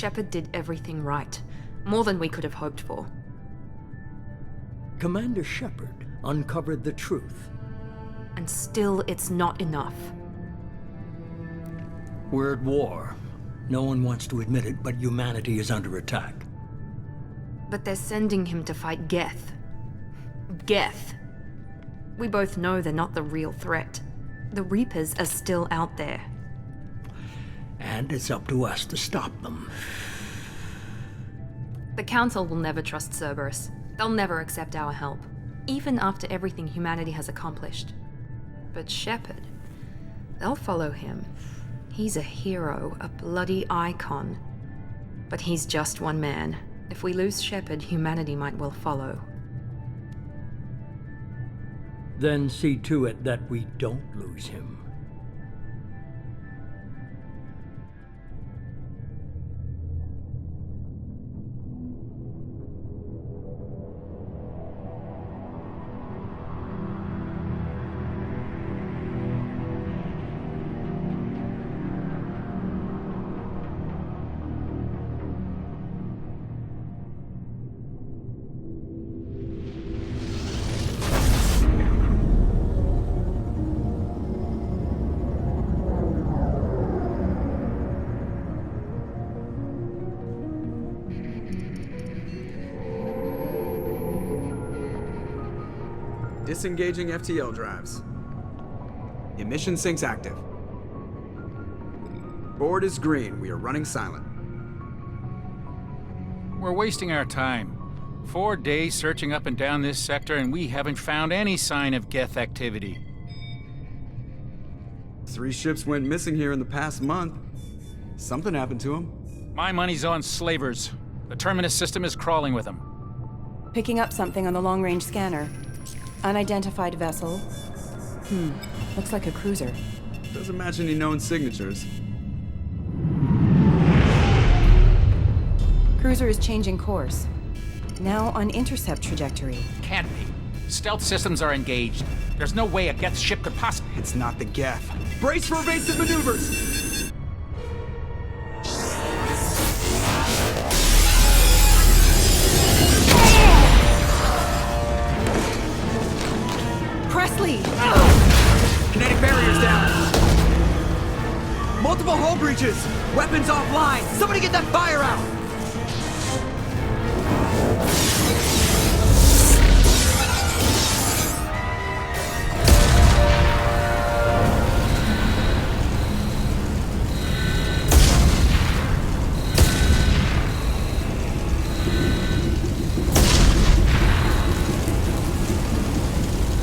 Shepard did everything right. More than we could have hoped for. Commander Shepard uncovered the truth. And still, it's not enough. We're at war. No one wants to admit it, but humanity is under attack. But they're sending him to fight Geth. Geth. We both know they're not the real threat. The Reapers are still out there. And it's up to us to stop them. The Council will never trust Cerberus. They'll never accept our help, even after everything humanity has accomplished. But Shepard, they'll follow him. He's a hero, a bloody icon. But he's just one man. If we lose Shepard, humanity might well follow. Then see to it that we don't lose him. Disengaging FTL drives. Emission sinks active. Board is green. We are running silent. We're wasting our time. 4 days searching up and down this sector, and we haven't found any sign of Geth activity. 3 ships went missing here in the past month. Something happened to them. My money's on slavers. The Terminus system is crawling with them. Picking up something on the long-range scanner. Unidentified vessel. Looks like a cruiser. Doesn't match any known signatures. Cruiser is changing course. Now on intercept trajectory. Can't be. Stealth systems are engaged. There's no way a Geth ship could possibly... It's not the Geth. Brace for evasive maneuvers! Presley! Kinetic barriers down! Multiple hull breaches! Weapons offline! Somebody get that fire out!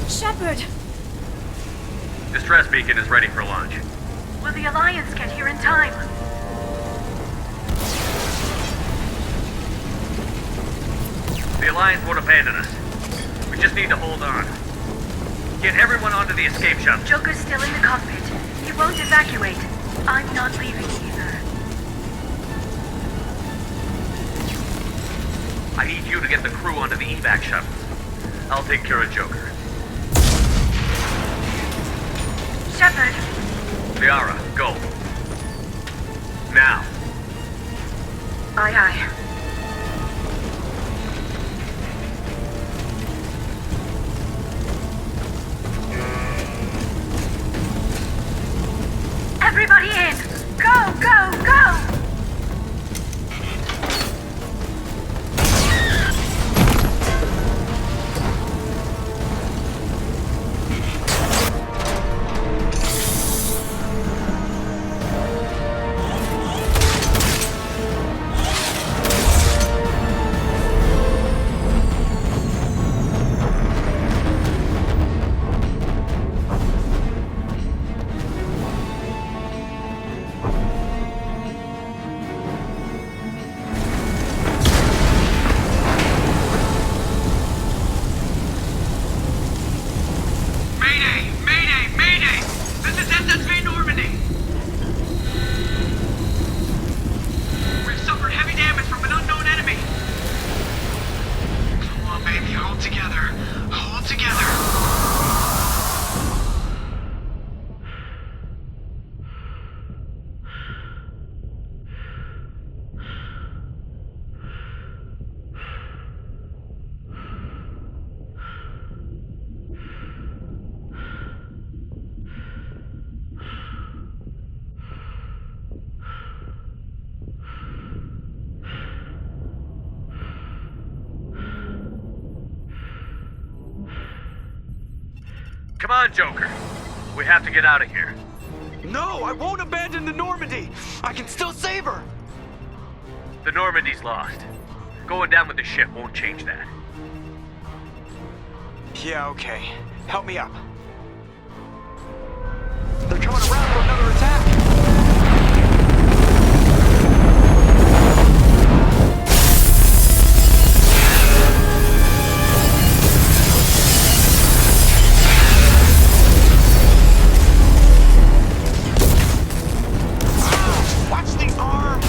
Shepard! Distress beacon is ready for launch. Will the Alliance get here in time? The Alliance won't abandon us. We just need to hold on. Get everyone onto the escape shuttle. Joker's still in the cockpit. He won't evacuate. I'm not leaving either. I need you to get the crew onto the evac shuttles. I'll take care of Joker. Shepard! Liara, go. Now. Aye, aye. Everybody in! Go, go, go! Come on, Joker. We have to get out of here. No, I won't abandon the Normandy! I can still save her! The Normandy's lost. Going down with the ship won't change that. Yeah, okay. Help me up. They're coming around for another attack! Watch the arm!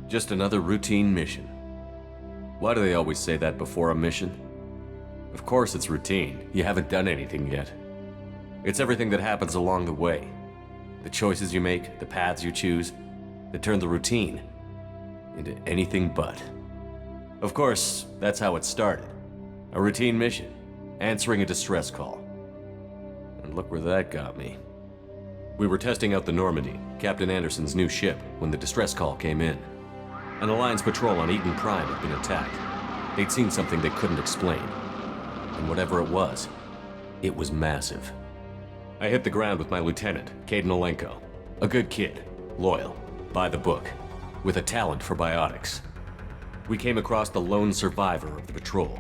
Just another routine mission. Why do they always say that before a mission? Of course it's routine. You haven't done anything yet. It's everything that happens along the way. The choices you make, the paths you choose, that turn the routine into anything but. Of course, that's how it started. A routine mission, answering a distress call. And look where that got me. We were testing out the Normandy, Captain Anderson's new ship, when the distress call came in. An Alliance patrol on Eden Prime had been attacked. They'd seen something they couldn't explain. And whatever it was massive. I hit the ground with my lieutenant, Kaidan Alenko. A good kid, loyal, by the book, with a talent for biotics. We came across the lone survivor of the patrol,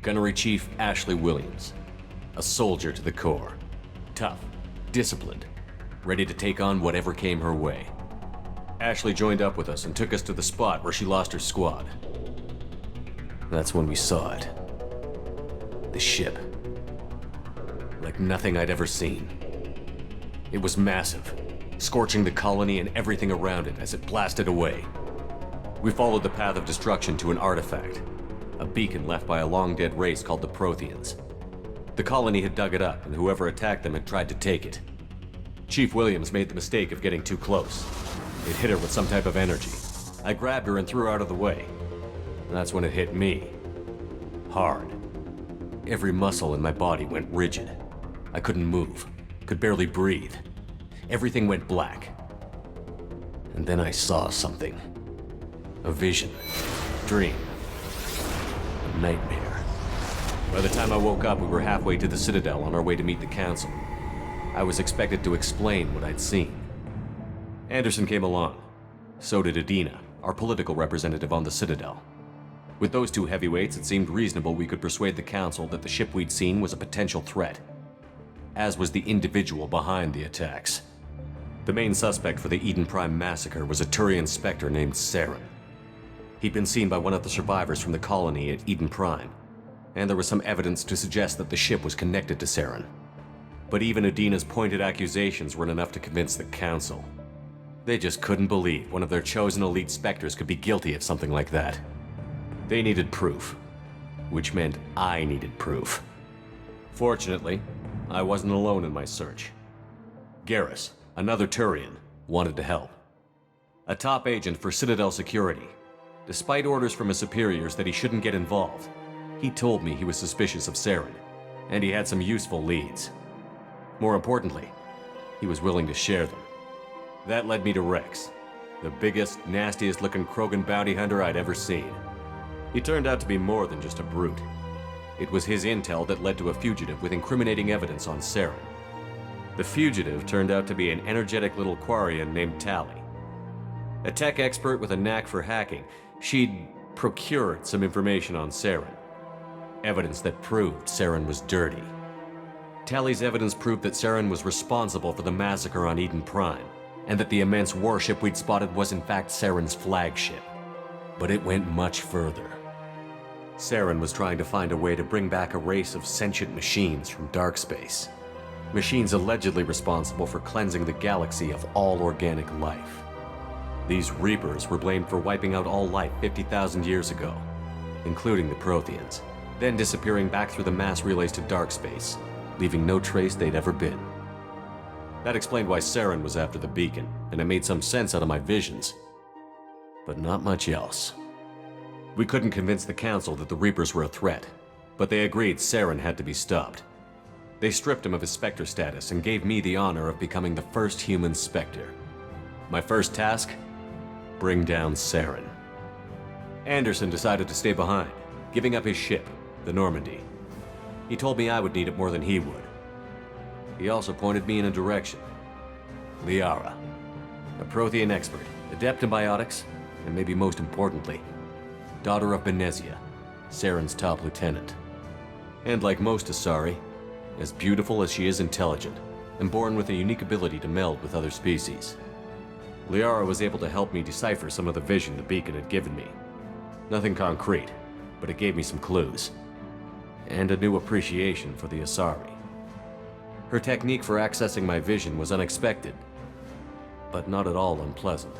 Gunnery Chief Ashley Williams. A soldier to the core. Tough, disciplined, ready to take on whatever came her way. Ashley joined up with us and took us to the spot where she lost her squad. That's when we saw it. The ship. Like nothing I'd ever seen. It was massive, scorching the colony and everything around it as it blasted away. We followed the path of destruction to an artifact, a beacon left by a long-dead race called the Protheans. The colony had dug it up, and whoever attacked them had tried to take it. Chief Williams made the mistake of getting too close. It hit her with some type of energy. I grabbed her and threw her out of the way. And that's when it hit me. Hard. Every muscle in my body went rigid. I couldn't move, could barely breathe. Everything went black. And then I saw something. A vision. Dream. A nightmare. By the time I woke up, we were halfway to the Citadel on our way to meet the Council. I was expected to explain what I'd seen. Anderson came along. So did Adina, our political representative on the Citadel. With those two heavyweights, it seemed reasonable we could persuade the Council that the ship we'd seen was a potential threat, as was the individual behind the attacks. The main suspect for the Eden Prime massacre was a Turian Spectre named Saren. He'd been seen by one of the survivors from the colony at Eden Prime, and there was some evidence to suggest that the ship was connected to Saren. But even Adina's pointed accusations weren't enough to convince the Council. They just couldn't believe one of their chosen elite Spectres could be guilty of something like that. They needed proof, which meant I needed proof. Fortunately, I wasn't alone in my search. Garrus, another Turian, wanted to help. A top agent for Citadel Security. Despite orders from his superiors that he shouldn't get involved, he told me he was suspicious of Saren, and he had some useful leads. More importantly, he was willing to share them. That led me to Rex, the biggest, nastiest looking Krogan bounty hunter I'd ever seen. He turned out to be more than just a brute. It was his intel that led to a fugitive with incriminating evidence on Saren. The fugitive turned out to be an energetic little Quarian named Tali. A tech expert with a knack for hacking, she'd procured some information on Saren. Evidence that proved Saren was dirty. Tali's evidence proved that Saren was responsible for the massacre on Eden Prime, and that the immense warship we'd spotted was in fact Saren's flagship. But it went much further. Saren was trying to find a way to bring back a race of sentient machines from dark space. Machines allegedly responsible for cleansing the galaxy of all organic life. These Reapers were blamed for wiping out all life 50,000 years ago, including the Protheans, then disappearing back through the mass relays to dark space, leaving no trace they'd ever been. That explained why Saren was after the beacon, and it made some sense out of my visions. But not much else. We couldn't convince the Council that the Reapers were a threat, but they agreed Saren had to be stopped. They stripped him of his Spectre status and gave me the honor of becoming the first human Spectre. My first task? Bring down Saren. Anderson decided to stay behind, giving up his ship, the Normandy. He told me I would need it more than he would. He also pointed me in a direction. Liara, a Prothean expert, adept in biotics, and maybe most importantly, daughter of Benezia, Saren's top lieutenant. And like most Asari, as beautiful as she is intelligent, and born with a unique ability to meld with other species. Liara was able to help me decipher some of the vision the beacon had given me. Nothing concrete, but it gave me some clues. And a new appreciation for the Asari. Her technique for accessing my vision was unexpected, but not at all unpleasant.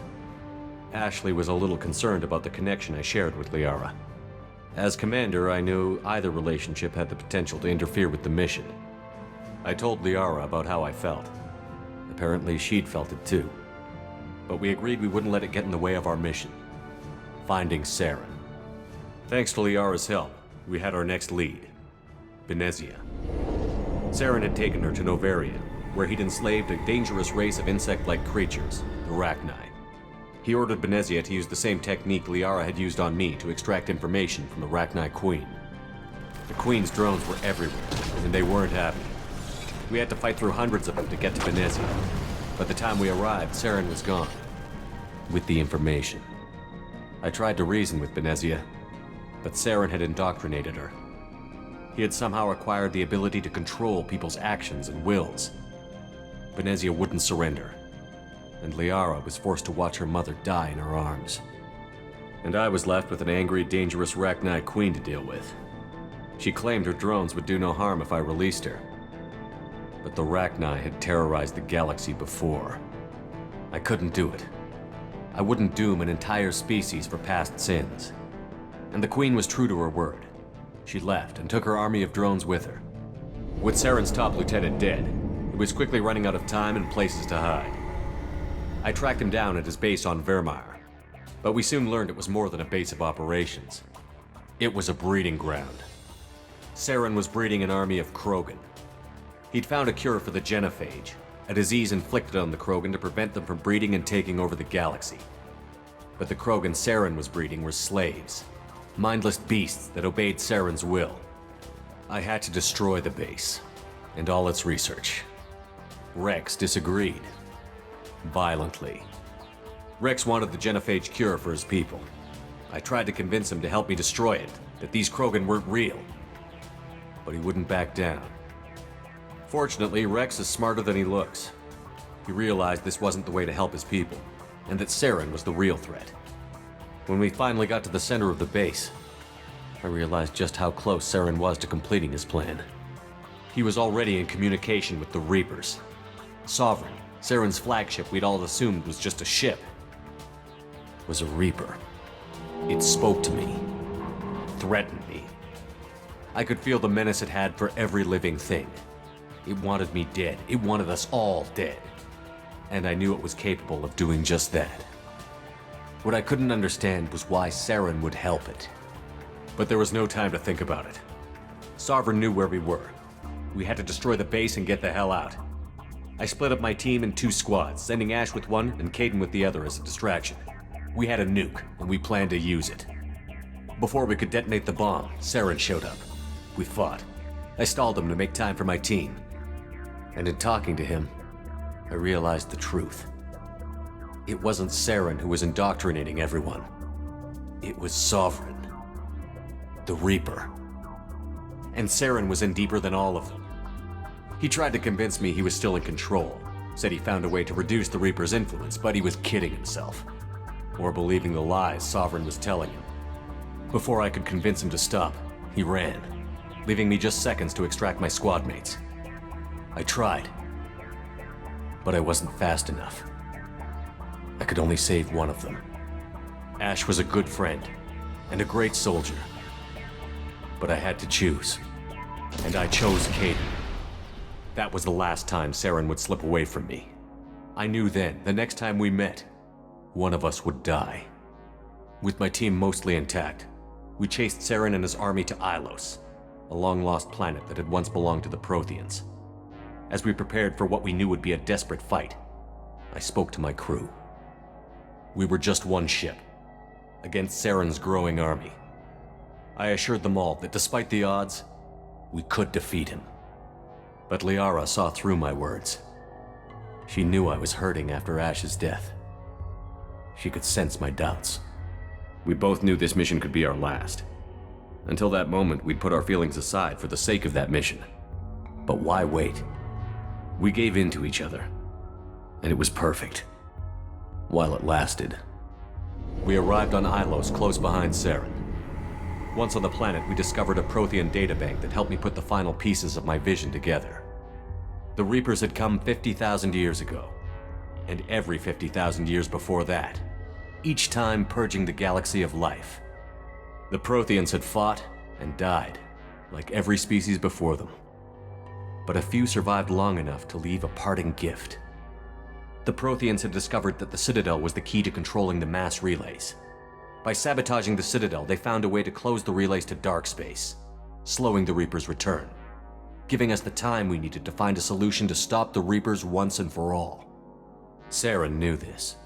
Ashley was a little concerned about the connection I shared with Liara. As commander, I knew either relationship had the potential to interfere with the mission. I told Liara about how I felt. Apparently, she'd felt it too. But we agreed we wouldn't let it get in the way of our mission. Finding Saren. Thanks to Liara's help, we had our next lead. Benezia. Saren had taken her to Novaria, where he'd enslaved a dangerous race of insect-like creatures, the Rachni. He ordered Benezia to use the same technique Liara had used on me to extract information from the Rachni Queen. The Queen's drones were everywhere, and they weren't happy. We had to fight through hundreds of them to get to Benezia. By the time we arrived, Saren was gone. With the information. I tried to reason with Benezia, but Saren had indoctrinated her. He had somehow acquired the ability to control people's actions and wills. Benezia wouldn't surrender, and Liara was forced to watch her mother die in her arms. And I was left with an angry, dangerous Rachni Queen to deal with. She claimed her drones would do no harm if I released her. But the Rachni had terrorized the galaxy before. I couldn't do it. I wouldn't doom an entire species for past sins. And the Queen was true to her word. She left and took her army of drones with her. With Saren's top lieutenant dead, he was quickly running out of time and places to hide. I tracked him down at his base on Vermeer, but we soon learned it was more than a base of operations. It was a breeding ground. Saren was breeding an army of Krogan. He'd found a cure for the genophage, a disease inflicted on the Krogan to prevent them from breeding and taking over the galaxy. But the Krogan Saren was breeding were slaves, mindless beasts that obeyed Saren's will. I had to destroy the base, and all its research. Rex disagreed. Violently. Rex wanted the genophage cure for his people. I tried to convince him to help me destroy it, that these Krogan weren't real. But he wouldn't back down. Fortunately, Rex is smarter than he looks. He realized this wasn't the way to help his people, and that Saren was the real threat. When we finally got to the center of the base, I realized just how close Saren was to completing his plan. He was already in communication with the Reapers. Sovereign, Saren's flagship we'd all assumed was just a ship, was a Reaper. It spoke to me, threatened me. I could feel the menace it had for every living thing. It wanted me dead. It wanted us all dead. and I knew it was capable of doing just that. What I couldn't understand was why Saren would help it. But there was no time to think about it. Sovereign knew where we were. We had to destroy the base and get the hell out. I split up my team in 2 squads, sending Ash with one and Kaidan with the other as a distraction. We had a nuke, and we planned to use it. Before we could detonate the bomb, Saren showed up. We fought. I stalled him to make time for my team. And in talking to him, I realized the truth. It wasn't Saren who was indoctrinating everyone. It was Sovereign. The Reaper. And Saren was in deeper than all of them. He tried to convince me he was still in control, said he found a way to reduce the Reaper's influence, but he was kidding himself. Or believing the lies Sovereign was telling him. Before I could convince him to stop, he ran, leaving me just seconds to extract my squad mates. I tried, but I wasn't fast enough. I could only save one of them. Ash was a good friend, and a great soldier. But I had to choose, and I chose Kaidan. That was the last time Saren would slip away from me. I knew then, the next time we met, one of us would die. With my team mostly intact, we chased Saren and his army to Ilos, a long-lost planet that had once belonged to the Protheans. As we prepared for what we knew would be a desperate fight, I spoke to my crew. We were just one ship, against Saren's growing army. I assured them all that despite the odds, we could defeat him. But Liara saw through my words. She knew I was hurting after Ash's death. She could sense my doubts. We both knew this mission could be our last. Until that moment, we'd put our feelings aside for the sake of that mission. But why wait? We gave in to each other, and it was perfect. While it lasted. We arrived on Ilos, close behind Saren. Once on the planet, we discovered a Prothean databank that helped me put the final pieces of my vision together. The Reapers had come 50,000 years ago, and every 50,000 years before that, each time purging the galaxy of life. The Protheans had fought and died, like every species before them. But a few survived long enough to leave a parting gift. The Protheans had discovered that the Citadel was the key to controlling the mass relays. By sabotaging the Citadel, they found a way to close the relays to dark space, slowing the Reaper's return, giving us the time we needed to find a solution to stop the Reapers once and for all. Saren knew this.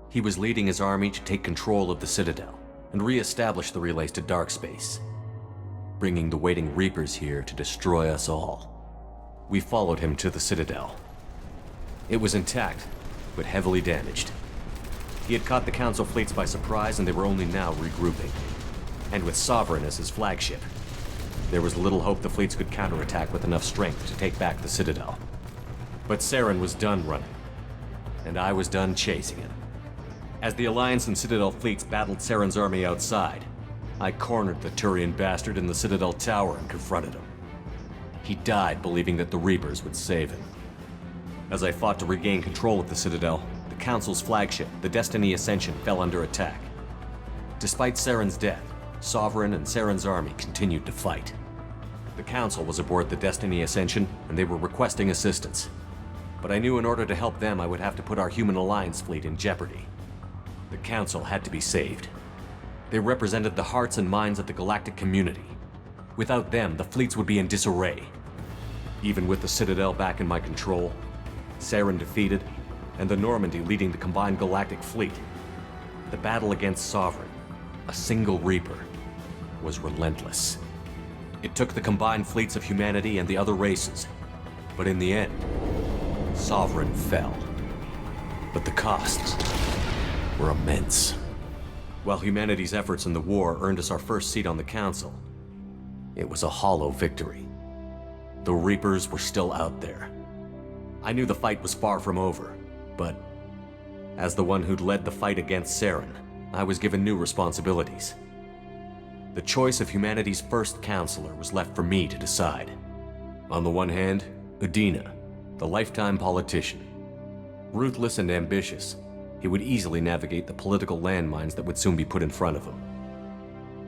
He was leading his army to take control of the Citadel and re-establish the relays to dark space, bringing the waiting Reapers here to destroy us all. We followed him to the Citadel. It was intact, but heavily damaged. He had caught the Council fleets by surprise, and they were only now regrouping. And with Sovereign as his flagship, there was little hope the fleets could counterattack with enough strength to take back the Citadel. But Saren was done running, and I was done chasing him. As the Alliance and Citadel fleets battled Saren's army outside, I cornered the Turian bastard in the Citadel tower and confronted him. He died believing that the Reapers would save him. As I fought to regain control of the Citadel, the Council's flagship, the Destiny Ascension, fell under attack. Despite Saren's death, Sovereign and Saren's army continued to fight. The Council was aboard the Destiny Ascension, and they were requesting assistance. But I knew in order to help them, I would have to put our Human Alliance fleet in jeopardy. The Council had to be saved. They represented the hearts and minds of the galactic community. Without them, the fleets would be in disarray. Even with the Citadel back in my control, Saren defeated, and the Normandy leading the combined galactic fleet, the battle against Sovereign, a single Reaper, was relentless. It took the combined fleets of humanity and the other races, but in the end, Sovereign fell. But the costs were immense. While humanity's efforts in the war earned us our first seat on the Council, it was a hollow victory. The Reapers were still out there. I knew the fight was far from over, but as the one who'd led the fight against Saren, I was given new responsibilities. The choice of humanity's first counselor was left for me to decide. On the one hand, Udina, the lifetime politician. Ruthless and ambitious, he would easily navigate the political landmines that would soon be put in front of him.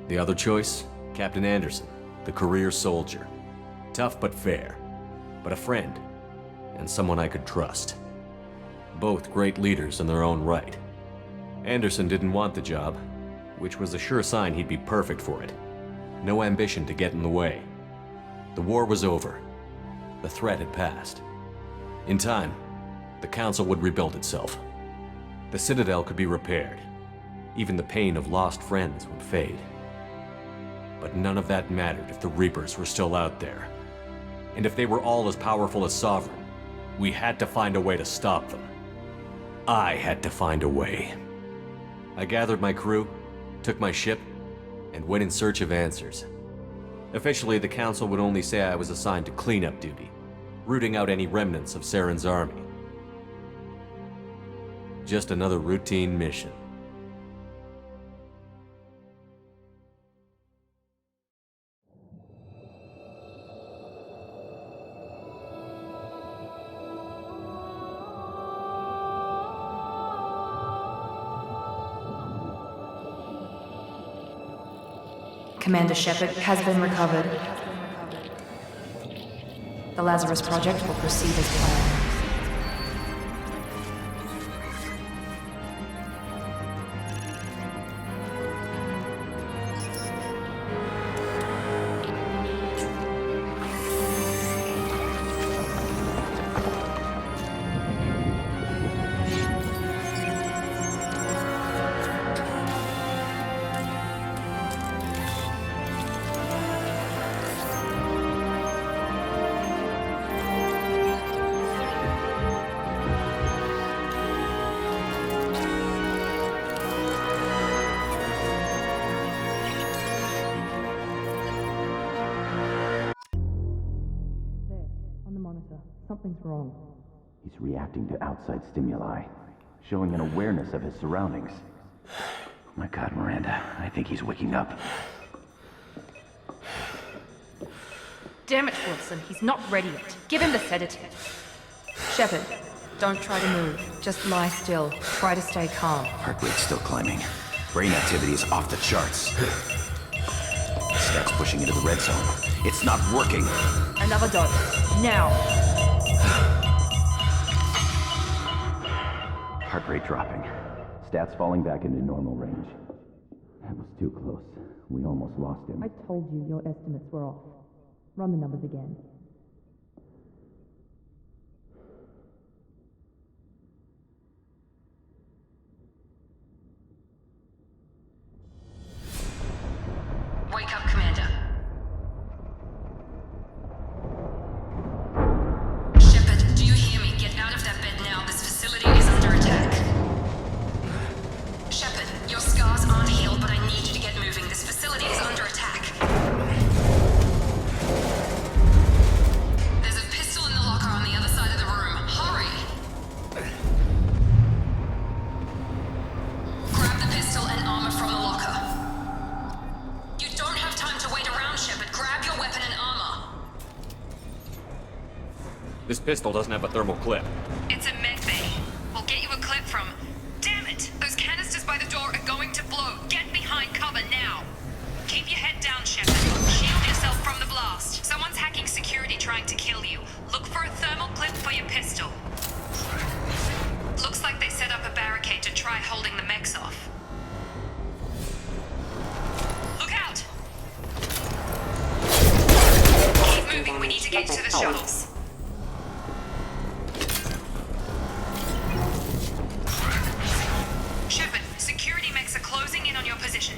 The other choice, Captain Anderson, the career soldier. Tough but fair, but a friend, and someone I could trust. both great leaders in their own right. Anderson didn't want the job, which was a sure sign he'd be perfect for it. No ambition to get in the way. The war was over. The threat had passed. In time, the Council would rebuild itself. The Citadel could be repaired. Even the pain of lost friends would fade. But none of that mattered if the Reapers were still out there. And if they were all as powerful as Sovereign, we had to find a way to stop them. I had to find a way. I gathered my crew, took my ship, and went in search of answers. Officially, the Council would only say I was assigned to cleanup duty, rooting out any remnants of Saren's army. Just another routine mission. Commander Shepard has been recovered. The Lazarus Project will proceed as planned. Something's wrong. He's reacting to outside stimuli, showing an awareness of his surroundings. Oh my God, Miranda, I think he's waking up. Damn it, Wilson, he's not ready yet. Give him the sedative. Shepard, don't try to move. Just lie still. Try to stay calm. Heart rate's still climbing. Brain activity is off the charts. Stats pushing into the red zone. It's not working. Another dose. Now. Heart rate dropping. Stats falling back into normal range. That was too close. We almost lost him. I told you your estimates were off. Run the numbers again. Wake up, Commander. Shepard, do you hear me? Get out of that bed now. This facility is under attack. Shepard, your scars aren't healed, but I need you to get moving. This facility is under attack. There's a pistol in the locker on the other side of the room. Hurry! Grab the pistol and armor from the locker. You don't have time to wait around, Shepard. Grab your weapon and armor. This pistol doesn't have a thermal clip. It's a med bay. We'll get you a clip from... Damn it! Those canisters by the door are going to blow. Get behind cover now. Keep your head down, Shepard. Shield yourself from the blast. Someone's hacking security trying to kill you. Look for a thermal clip for your pistol. Looks like they set up a barricade to try holding the mechs off. Look out! Keep moving. We need to get to the shuttles. Shepard, security mechs are closing in on your position.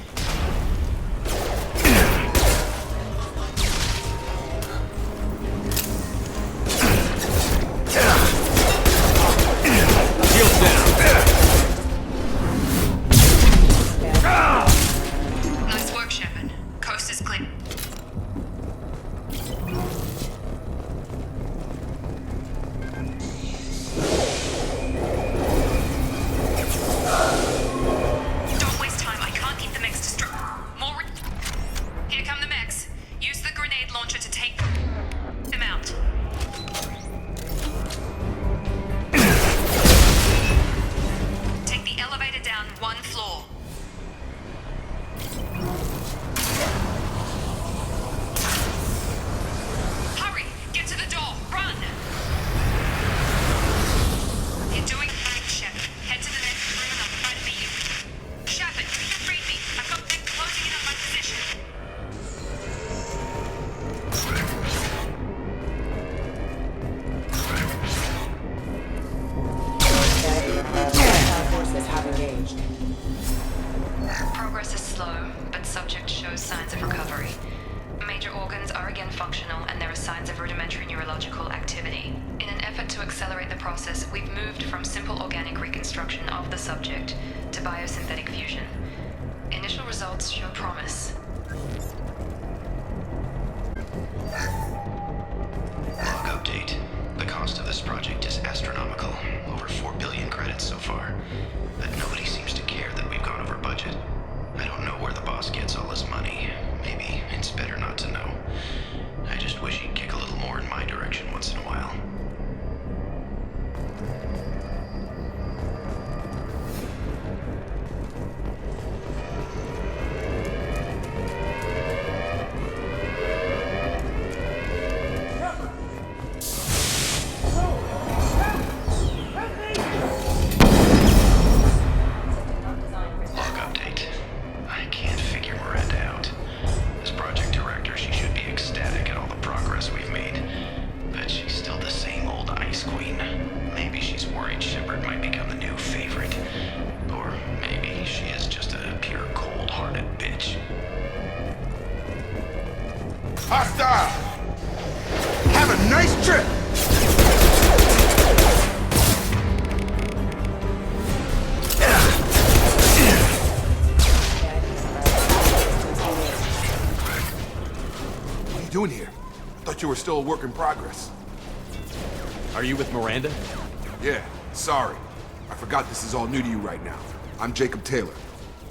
established. Progress is slow, but subject shows signs of recovery. Major organs are again functional, and there are signs of rudimentary neurological activity. In an effort to accelerate the process, we've moved from simple organic reconstruction of the subject to biosynthetic fusion. Initial results show promise. Log update. The cost of this project is astronomical. Over 4 billion credits so far. But nobody seems to care that we've gone over budget. I don't know where the boss gets all his money. Maybe it's better not to know. I just wish he'd kick a little more in my direction once in a while. Hostile! Have a nice trip! What are you doing here? I thought you were still a work in progress. Are you with Miranda? Yeah, sorry. I forgot this is all new to you right now. I'm Jacob Taylor.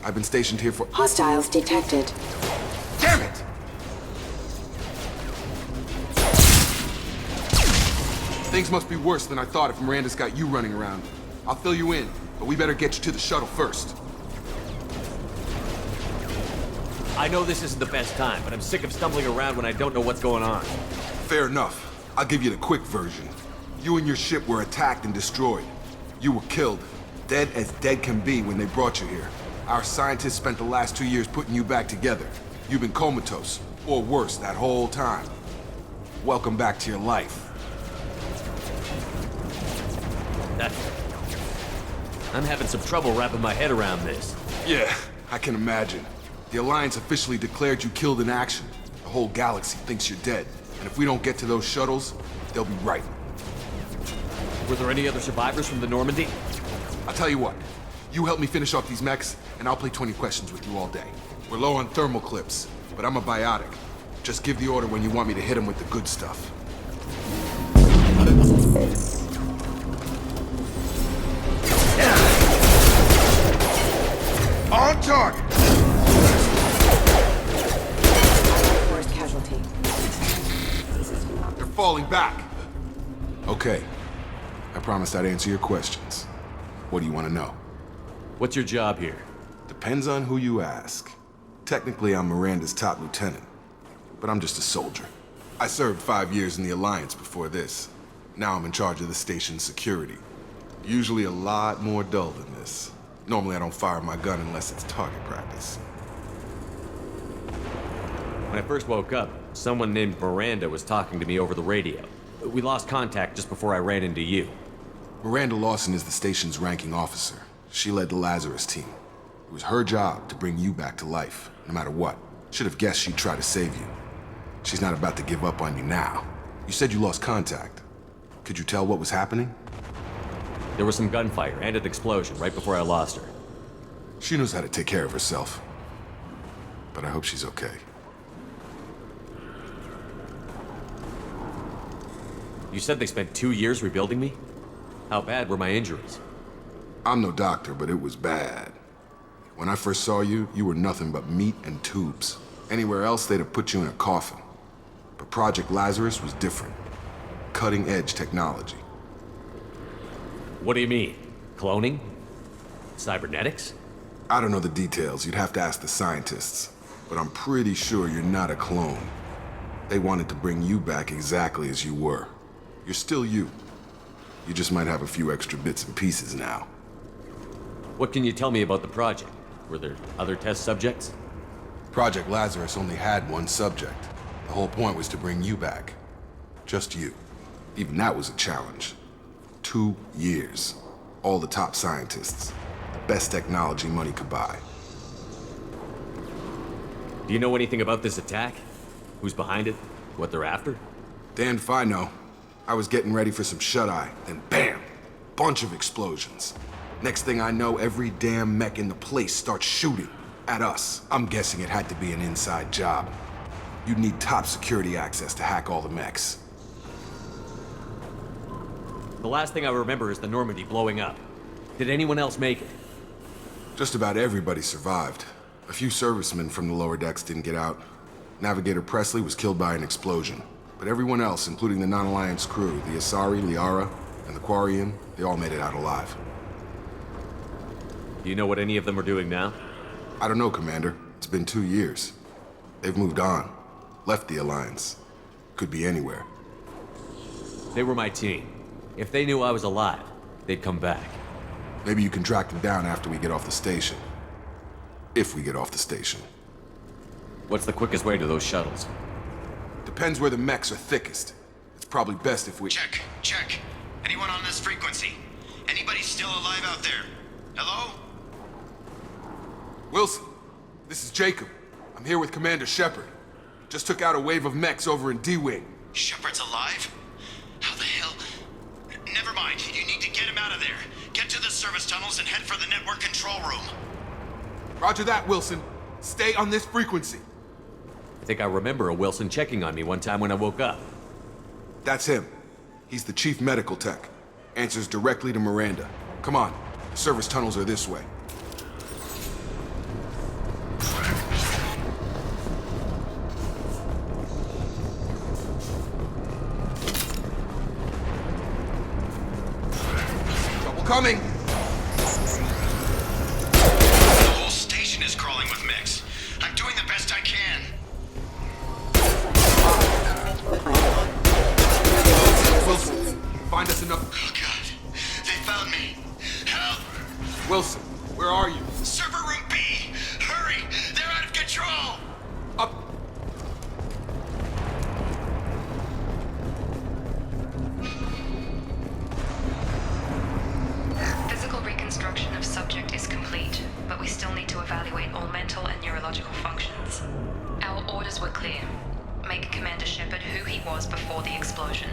I've been stationed here for— Hostiles detected. Damn it! Things must be worse than I thought if Miranda's got you running around. I'll fill you in, but we better get you to the shuttle first. I know this isn't the best time, but I'm sick of stumbling around when I don't know what's going on. Fair enough. I'll give you the quick version. You and your ship were attacked and destroyed. You were killed. Dead as dead can be when they brought you here. Our scientists spent the last 2 years putting you back together. You've been comatose, or worse, that whole time. Welcome back to your life. I'm having some trouble wrapping my head around this. Yeah, I can imagine. The Alliance officially declared you killed in action. The whole galaxy thinks you're dead. And if we don't get to those shuttles, they'll be right. Were there any other survivors from the Normandy? I'll tell you what. You help me finish off these mechs, and I'll play 20 questions with you all day. We're low on thermal clips, but I'm a biotic. Just give the order when you want me to hit them with the good stuff. On target! Worst casualty. They're falling back. Okay. I promised I'd answer your questions. What do you want to know? What's your job here? Depends on who you ask. Technically, I'm Miranda's top lieutenant, but I'm just a soldier. I served 5 years in the Alliance before this. Now I'm in charge of the station's security. Usually a lot more dull than this. Normally I don't fire my gun unless it's target practice. When I first woke up, someone named Miranda was talking to me over the radio. We lost contact just before I ran into you. Miranda Lawson is the station's ranking officer. She led the Lazarus team. It was her job to bring you back to life, no matter what. Should have guessed she'd try to save you. She's not about to give up on you now. You said you lost contact. Could you tell what was happening? There was some gunfire and an explosion right before I lost her. She knows how to take care of herself. But I hope she's okay. You said they spent 2 years rebuilding me? How bad were my injuries? I'm no doctor, but it was bad. When I first saw you, you were nothing but meat and tubes. Anywhere else, they'd have put you in a coffin. But Project Lazarus was different. Cutting-edge technology. What do you mean? Cloning? Cybernetics? I don't know the details. You'd have to ask the scientists. But I'm pretty sure you're not a clone. They wanted to bring you back exactly as you were. You're still you. You just might have a few extra bits and pieces now. What can you tell me about the project? Were there other test subjects? Project Lazarus only had one subject. The whole point was to bring you back. Just you. Even that was a challenge. 2 years. All the top scientists. best technology money could buy. Do you know anything about this attack? Who's behind it? What they're after? Damned if I know. I was getting ready for some shut-eye, then bam! Bunch of explosions. Next thing I know, every damn mech in the place starts shooting at us. I'm guessing it had to be an inside job. You'd need top security access to hack all the mechs. The last thing I remember is the Normandy blowing up. Did anyone else make it? Just about everybody survived. A few servicemen from the lower decks didn't get out. Navigator Presley was killed by an explosion. But everyone else, including the non-Alliance crew, the Asari, Liara, and the Quarian, they all made it out alive. Do you know what any of them are doing now? I don't know, Commander. It's been 2 years. They've moved on. Left the Alliance. Could be anywhere. They were my team. If they knew I was alive, they'd come back. Maybe you can track them down after we get off the station. If we get off the station. What's the quickest way to those shuttles? Depends where the mechs are thickest. It's probably best if we... Check. Anyone on this frequency? Anybody still alive out there? Hello? Wilson, this is Jacob. I'm here with Commander Shepard. Just took out a wave of mechs over in D-Wing. Shepard's alive? How the hell? Never mind. You need to get him out of there. Get to the service tunnels and head for the network control room. Roger that, Wilson. Stay on this frequency. I think I remember a Wilson checking on me one time when I woke up. That's him. He's the chief medical tech. Answers directly to Miranda. Come on. The service tunnels are this way. Trouble coming! The whole station is crawling with mechs. I'm doing the best I can. Wilson, find us enough... Oh god, they found me. Help! Wilson, where are you? Server room B! Hurry! They're out of control! Up! Physical reconstruction of subject is complete, but we still need to evaluate all mental and neurological functions. Our orders were clear. Make Commander Shepard who he was before the explosion.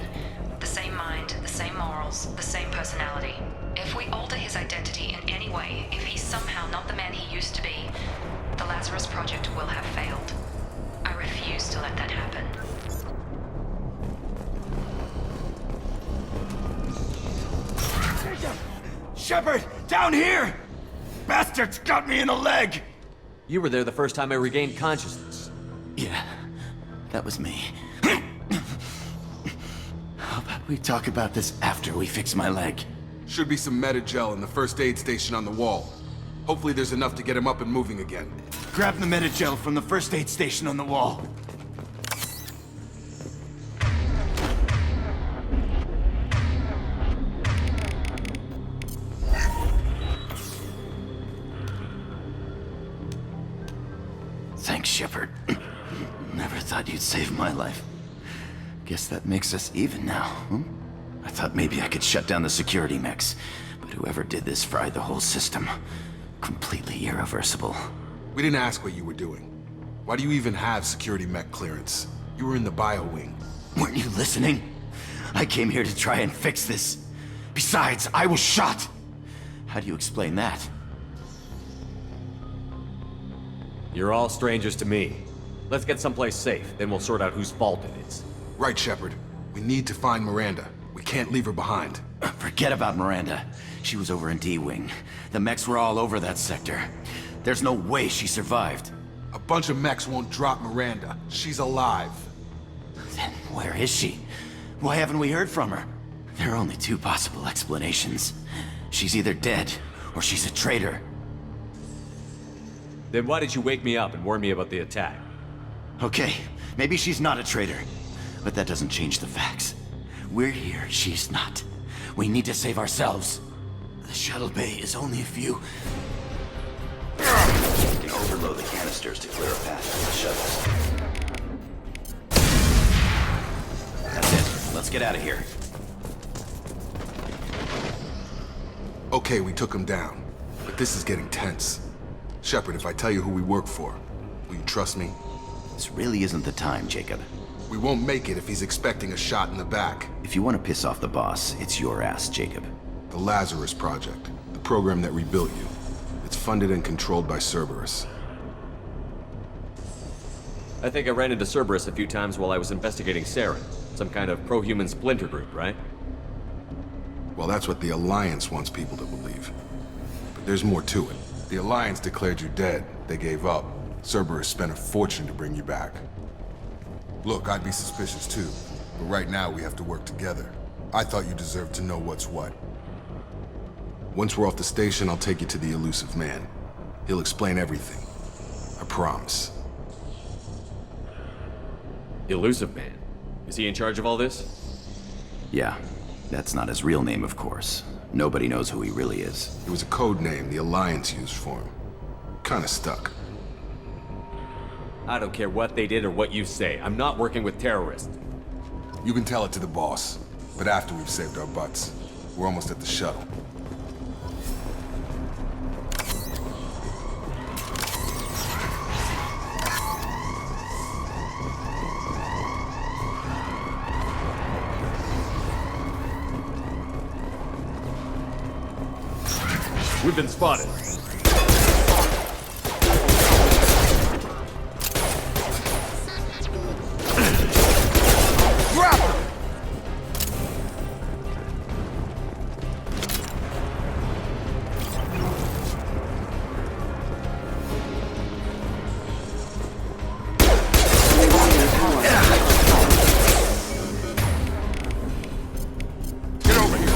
The same mind, the same morals, the same personality. If we alter his identity in any way, if he's somehow not the man he used to be, the Lazarus Project will have failed. I refuse to let that happen. Shepard, down here! Bastards got me in the leg! You were there the first time I regained consciousness. Yeah, that was me. How about we talk about this after we fix my leg? Should be some Metagel in the first aid station on the wall. Hopefully there's enough to get him up and moving again. Grab the Metagel from the first aid station on the wall. Thanks, Shepard. Never thought you'd save my life. Guess that makes us even now, huh? I thought maybe I could shut down the security mechs, but whoever did this fried the whole system. Completely irreversible. We didn't ask what you were doing. Why do you even have security mech clearance? You were in the bio wing. Weren't you listening? I came here to try and fix this. Besides, I was shot. How do you explain that? You're all strangers to me. Let's get someplace safe, then we'll sort out whose fault it is. Right, Shepard. We need to find Miranda. We can't leave her behind. Forget about Miranda. She was over in D-Wing. The mechs were all over that sector. There's no way she survived. A bunch of mechs won't drop Miranda. She's alive. Then where is she? Why haven't we heard from her? There are only two possible explanations. She's either dead, or she's a traitor. Then why did you wake me up and warn me about the attack? Okay, maybe she's not a traitor. But that doesn't change the facts. We're here, she's not. We need to save ourselves. The shuttle bay is only a few... You can overload the canisters to clear a path for the shuttles. That's it. Let's get out of here. Okay, we took him down. But this is getting tense. Shepard, if I tell you who we work for, will you trust me? This really isn't the time, Jacob. We won't make it if he's expecting a shot in the back. If you want to piss off the boss, it's your ass, Jacob. The Lazarus Project, the program that rebuilt you. It's funded and controlled by Cerberus. I think I ran into Cerberus a few times while I was investigating Saren. Some kind of pro-human splinter group, right? Well, that's what the Alliance wants people to believe. But there's more to it. The Alliance declared you dead. They gave up. Cerberus spent a fortune to bring you back. Look, I'd be suspicious too. But right now, we have to work together. I thought you deserved to know what's what. Once we're off the station, I'll take you to the Elusive Man. He'll explain everything. I promise. Elusive Man? Is he in charge of all this? Yeah. That's not his real name, of course. Nobody knows who he really is. It was a code name the Alliance used for him. Kinda stuck. I don't care what they did or what you say. I'm not working with terrorists. You can tell it to the boss, but after we've saved our butts. We're almost at the shuttle. We've been spotted. Grab her! Get over here!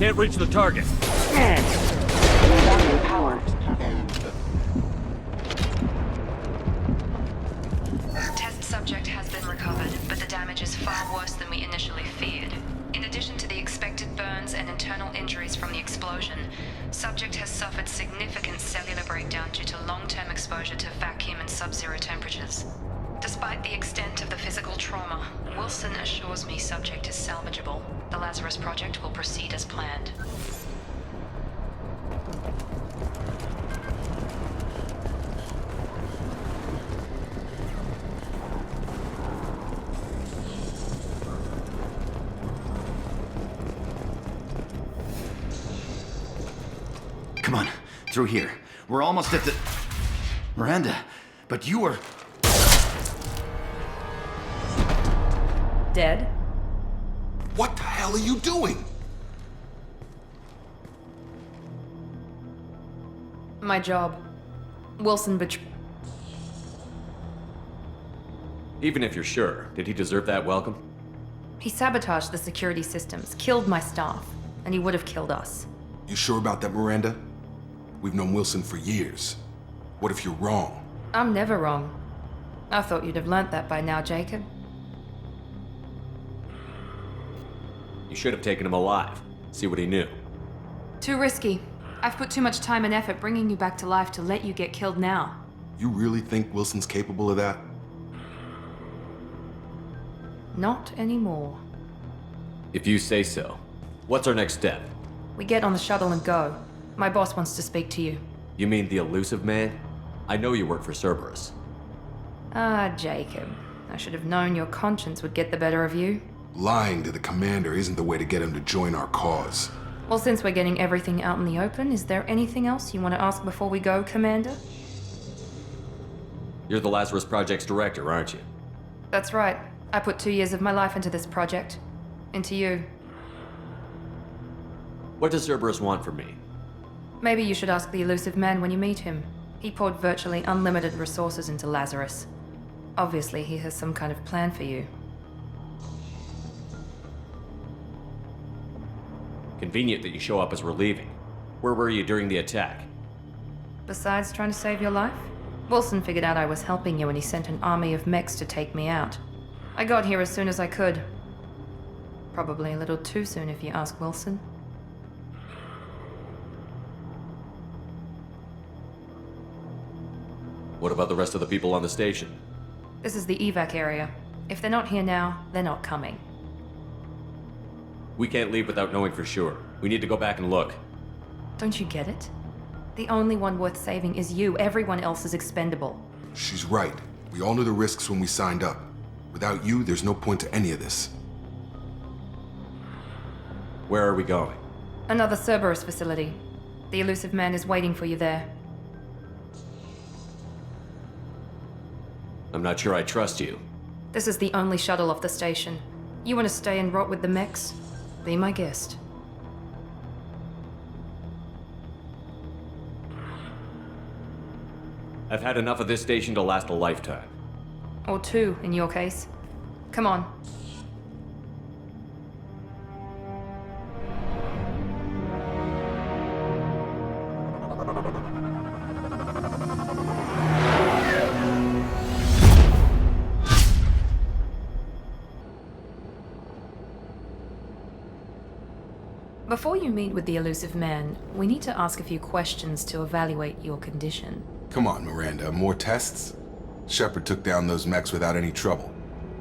Can't reach the target. Test subject has been recovered, but the damage is far worse than we initially feared. In addition to the expected burns and internal injuries from the explosion, subject has suffered significant cellular breakdown due to long-term exposure to vacuum and sub-zero temperatures. Despite the extent of the physical trauma, Wilson assures me subject is salvageable. The Lazarus Project will proceed as planned. Come on, through here. We're almost at the... Miranda, but you were... Dead? What the hell are you doing? My job. Wilson Even if you're sure, did he deserve that welcome? He sabotaged the security systems, killed my staff, and he would have killed us. You sure about that, Miranda? We've known Wilson for years. What if you're wrong? I'm never wrong. I thought you'd have learnt that by now, Jacob. You should have taken him alive. See what he knew. Too risky. I've put too much time and effort bringing you back to life to let you get killed now. You really think Wilson's capable of that? Not anymore. If you say so. What's our next step? We get on the shuttle and go. My boss wants to speak to you. You mean the Elusive Man? I know you work for Cerberus. Ah, Jacob. I should have known your conscience would get the better of you. Lying to the commander isn't the way to get him to join our cause. Well, since we're getting everything out in the open, is there anything else you want to ask before we go, Commander? You're the Lazarus Project's director, aren't you? That's right. I put 2 years of my life into this project. Into you. What does Cerberus want from me? Maybe you should ask the Elusive Man when you meet him. He poured virtually unlimited resources into Lazarus. Obviously, he has some kind of plan for you. Convenient that you show up as we're leaving. Where were you during the attack? Besides trying to save your life, Wilson figured out I was helping you and he sent an army of mechs to take me out. I got here as soon as I could. Probably a little too soon if you ask Wilson. What about the rest of the people on the station? This is the evac area. If they're not here now, they're not coming. We can't leave without knowing for sure. We need to go back and look. Don't you get it? The only one worth saving is you. Everyone else is expendable. She's right. We all knew the risks when we signed up. Without you, there's no point to any of this. Where are we going? Another Cerberus facility. The elusive man is waiting for you there. I'm not sure I trust you. This is the only shuttle off the station. You want to stay and rot with the mechs? Be my guest. I've had enough of this station to last a lifetime. Or two, in your case. Come on. Before you meet with the elusive man, we need to ask a few questions to evaluate your condition. Come on, Miranda, more tests? Shepard took down those mechs without any trouble.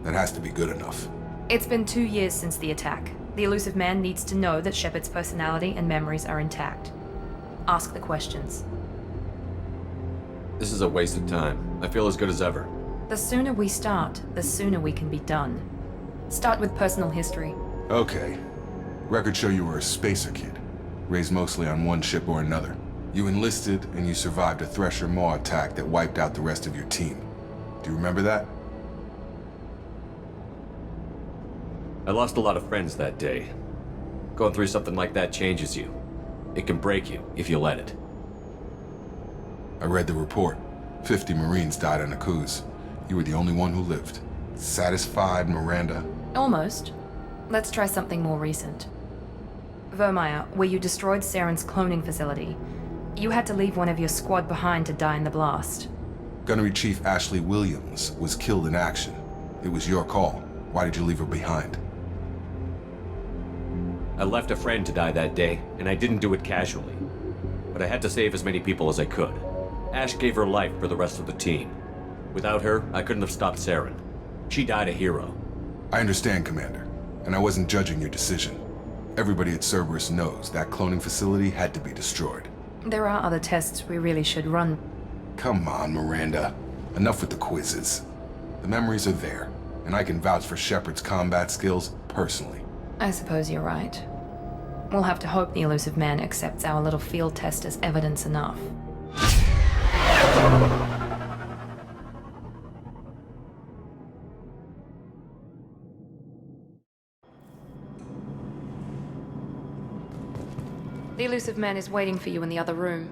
That has to be good enough. It's been 2 years since the attack. The elusive man needs to know that Shepard's personality and memories are intact. Ask the questions. This is a waste of time. I feel as good as ever. The sooner we start, the sooner we can be done. Start with personal history. Okay. Records show you were a spacer kid, raised mostly on one ship or another. You enlisted and you survived a Thresher Maw attack that wiped out the rest of your team. Do you remember that? I lost a lot of friends that day. Going through something like that changes you. It can break you if you let it. I read the report. 50 Marines died on Akuz. You were the only one who lived. Satisfied, Miranda? Almost. Let's try something more recent. Vermeer, where you destroyed Saren's cloning facility, you had to leave one of your squad behind to die in the blast. Gunnery Chief Ashley Williams was killed in action. It was your call. Why did you leave her behind? I left a friend to die that day, and I didn't do it casually. But I had to save as many people as I could. Ash gave her life for the rest of the team. Without her, I couldn't have stopped Saren. She died a hero. I understand, Commander, and I wasn't judging your decision. Everybody at Cerberus knows that cloning facility had to be destroyed. There are other tests we really should run. Come on, Miranda. Enough with the quizzes. The memories are there, and I can vouch for Shepard's combat skills personally. I suppose you're right. We'll have to hope the elusive man accepts our little field test as evidence enough. The elusive man is waiting for you in the other room.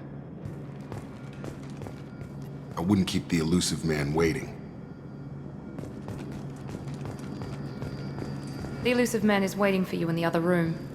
I wouldn't keep the elusive man waiting. The elusive man is waiting for you in the other room.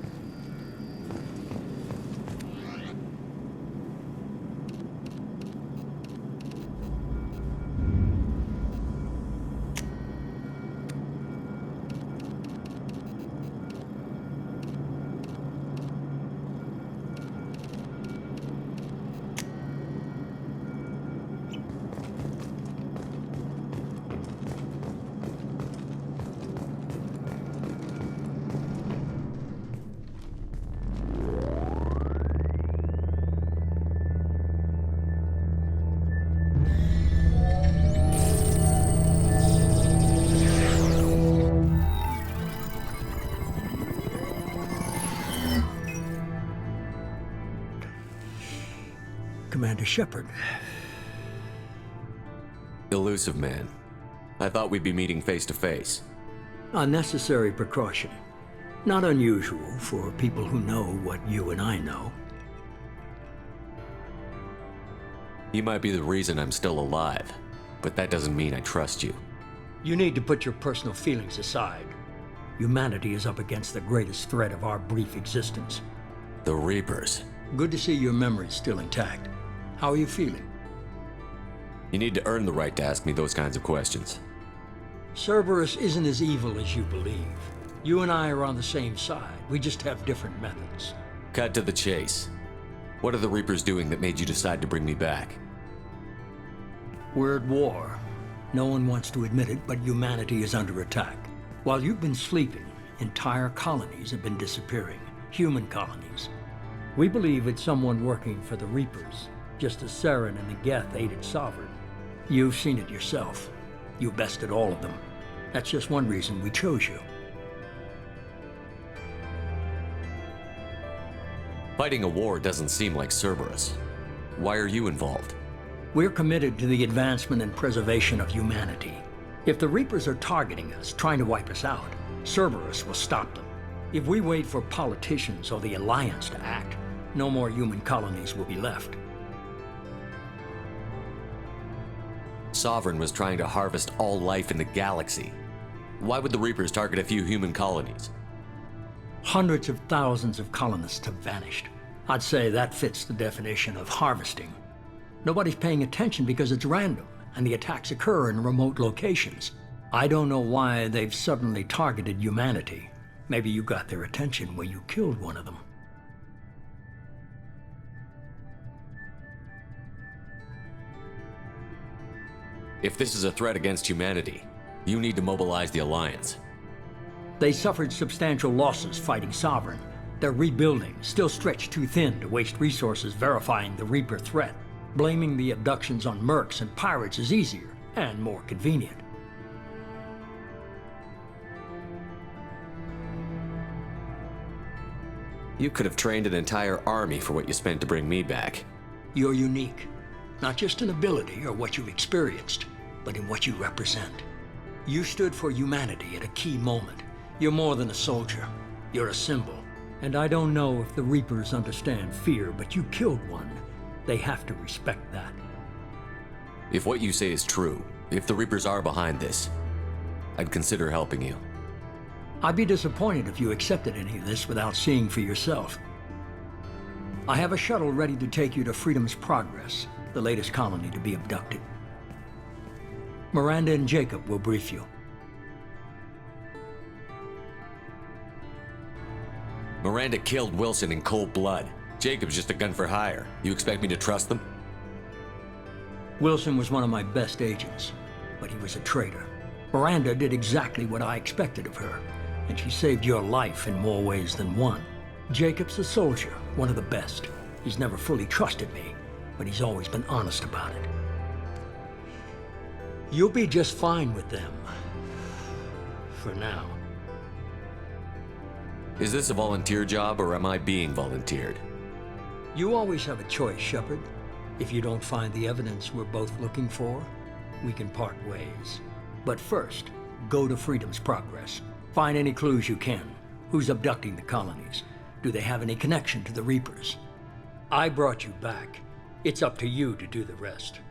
Commander Shepard. Elusive man. I thought we'd be meeting face to face. A necessary precaution. Not unusual for people who know what you and I know. You might be the reason I'm still alive, but that doesn't mean I trust you. You need to put your personal feelings aside. Humanity is up against the greatest threat of our brief existence. The Reapers. Good to see your memory's still intact. How are you feeling? You need to earn the right to ask me those kinds of questions. Cerberus isn't as evil as you believe. You and I are on the same side. We just have different methods. Cut to the chase. What are the Reapers doing that made you decide to bring me back? We're at war. No one wants to admit it, but humanity is under attack. While you've been sleeping, Entire colonies have been disappearing. Human colonies. We believe it's someone working for the Reapers, just as Saren and the Geth aided Sovereign. You've seen it yourself. You bested all of them. That's just one reason we chose you. Fighting a war doesn't seem like Cerberus. Why are you involved? We're committed to the advancement and preservation of humanity. If the Reapers are targeting us, trying to wipe us out, Cerberus will stop them. If we wait for politicians or the Alliance to act, no more human colonies will be left. Sovereign was trying to harvest all life in the galaxy. Why would the Reapers target a few human colonies? Hundreds of thousands of colonists have vanished. I'd say that fits the definition of harvesting. Nobody's paying attention because it's random, and the attacks occur in remote locations. I don't know why they've suddenly targeted humanity. Maybe you got their attention when you killed one of them. If this is a threat against humanity, you need to mobilize the Alliance. They suffered substantial losses fighting Sovereign. They're rebuilding, still stretched too thin to waste resources verifying the Reaper threat. Blaming the abductions on mercs and pirates is easier and more convenient. You could have trained an entire army for what you spent to bring me back. You're unique, not just in ability or what you've experienced, but in what you represent. You stood for humanity at a key moment. You're more than a soldier. You're a symbol. And I don't know if the Reapers understand fear, but you killed one. They have to respect that. If what you say is true, if the Reapers are behind this, I'd consider helping you. I'd be disappointed if you accepted any of this without seeing for yourself. I have a shuttle ready to take you to Freedom's Progress, the latest colony to be abducted. Miranda and Jacob will brief you. Miranda killed Wilson in cold blood. Jacob's just a gun for hire. You expect me to trust them? Wilson was one of my best agents, but he was a traitor. Miranda did exactly what I expected of her, and she saved your life in more ways than one. Jacob's a soldier, one of the best. He's never fully trusted me, but he's always been honest about it. You'll be just fine with them. For now. Is this a volunteer job, or am I being volunteered? You always have a choice, Shepard. If you don't find the evidence we're both looking for, we can part ways. But first, go to Freedom's Progress. Find any clues you can. Who's abducting the colonies? Do they have any connection to the Reapers? I brought you back. It's up to you to do the rest.